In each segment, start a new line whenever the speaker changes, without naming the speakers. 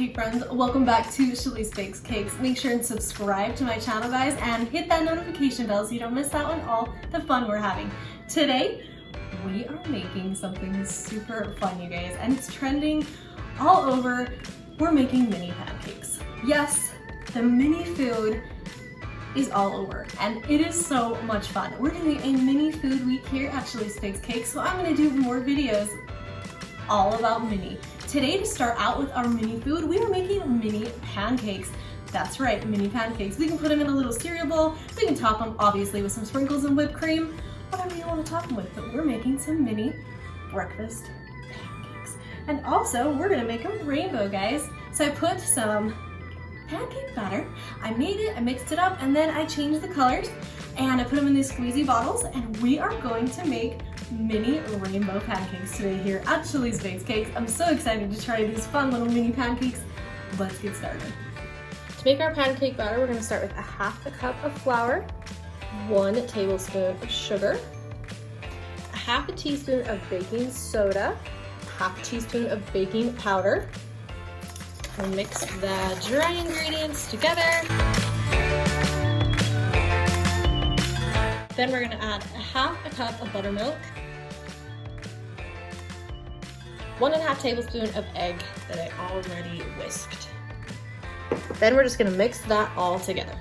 pancake friends, welcome back to Shalice Bakes Cakes. Make sure and subscribe to my channel, guys, and hit that notification bell so you don't miss out on all the fun we're having. Today, we are making something super fun, you guys, and it's trending all over. We're making mini pancakes. Yes, the mini food is all over, and it is so much fun. We're doing a mini food week here at Shalice Bakes Cakes, so I'm gonna do more videos all about mini. Today, to start out with our mini food, we are making mini pancakes. That's right, mini pancakes. We can put them in a little cereal bowl. We can top them, obviously, with some sprinkles and whipped cream, whatever you want to top them with, but we're making some mini breakfast pancakes. And also, we're gonna make them rainbow, guys. So I put some pancake batter, I made it, I mixed it up, and then I changed the colors, and I put them in these squeezy bottles, and we are going to make mini rainbow pancakes today here at Shalice Bakes Cakes. I'm so excited to try these fun little mini pancakes. Let's get started. To make our pancake batter, we're gonna start with a half a cup of flour, 1 tablespoon of sugar, a half a teaspoon of baking soda, half a teaspoon of baking powder. We'll mix the dry ingredients together. Then we're gonna add a half a cup of buttermilk, 1.5 tablespoons of egg that I already whisked. Then we're just gonna mix that all together.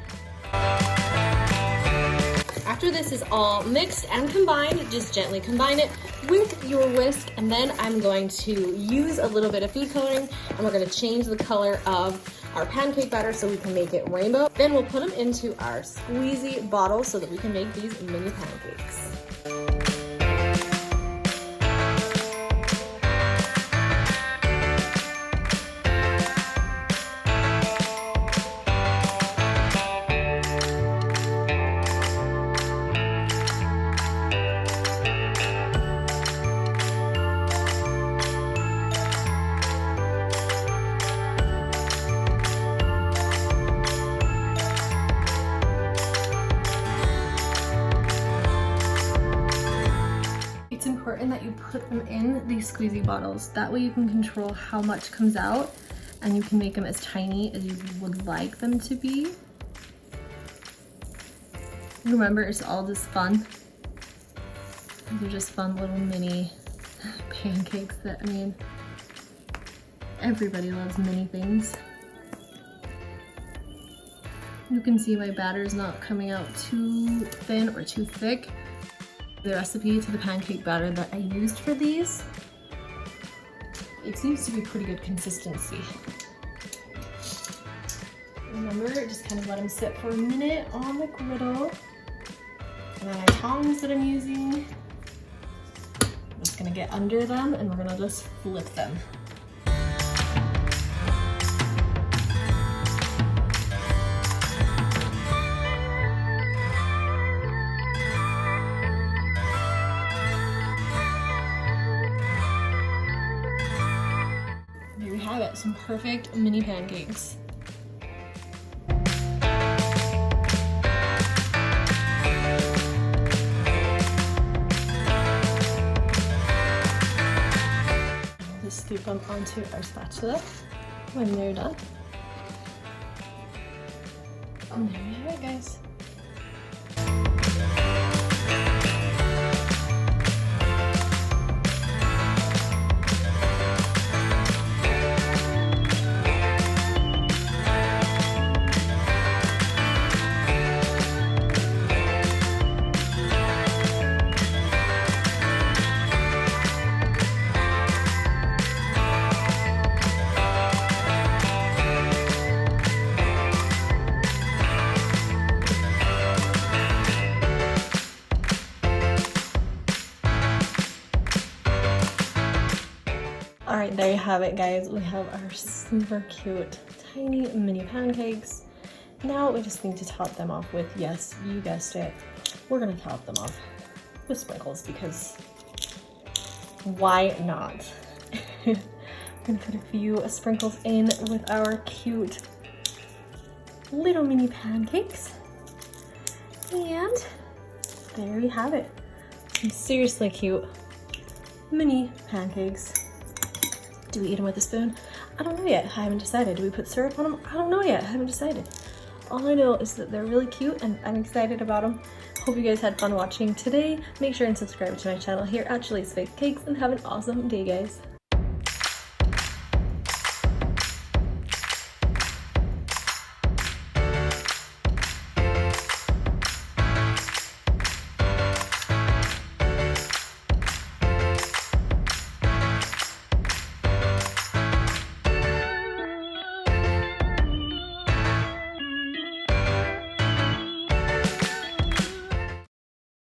After this is all mixed and combined, just gently combine it with your whisk, and then I'm going to use a little bit of food coloring, and we're gonna change the color of our pancake batter so we can make it rainbow. Then we'll put them into our squeezy bottle so that we can make these mini pancakes. It's important that you put them in these squeezy bottles. That way you can control how much comes out, and you can make them as tiny as you would like them to be. Remember, it's all just fun. They're just fun little mini pancakes that, I mean, everybody loves mini things. You can see my batter is not coming out too thin or too thick. The recipe to the pancake batter that I used for these, it seems to be pretty good consistency. Remember, just kind of let them sit for a minute on the griddle. And then my tongs that I'm using, I'm just gonna get under them and we're gonna just flip them. Have it, some perfect mini pancakes. We'll just scoop them onto our spatula when they're done. And there you have it, guys. Alright, there you have it, guys. We have our super cute, tiny mini pancakes. Now we just need to top them off with, yes, you guessed it, we're gonna top them off with sprinkles because why not? I'm gonna put a few sprinkles in with our cute little mini pancakes. And there you have it. Some seriously cute mini pancakes. Do we eat them with a spoon? I don't know yet. I haven't decided. Do we put syrup on them? I don't know yet. I haven't decided. All I know is that they're really cute and I'm excited about them. Hope you guys had fun watching today. Make sure and subscribe to my channel here at Jalee's Baked Cakes and have an awesome day, guys.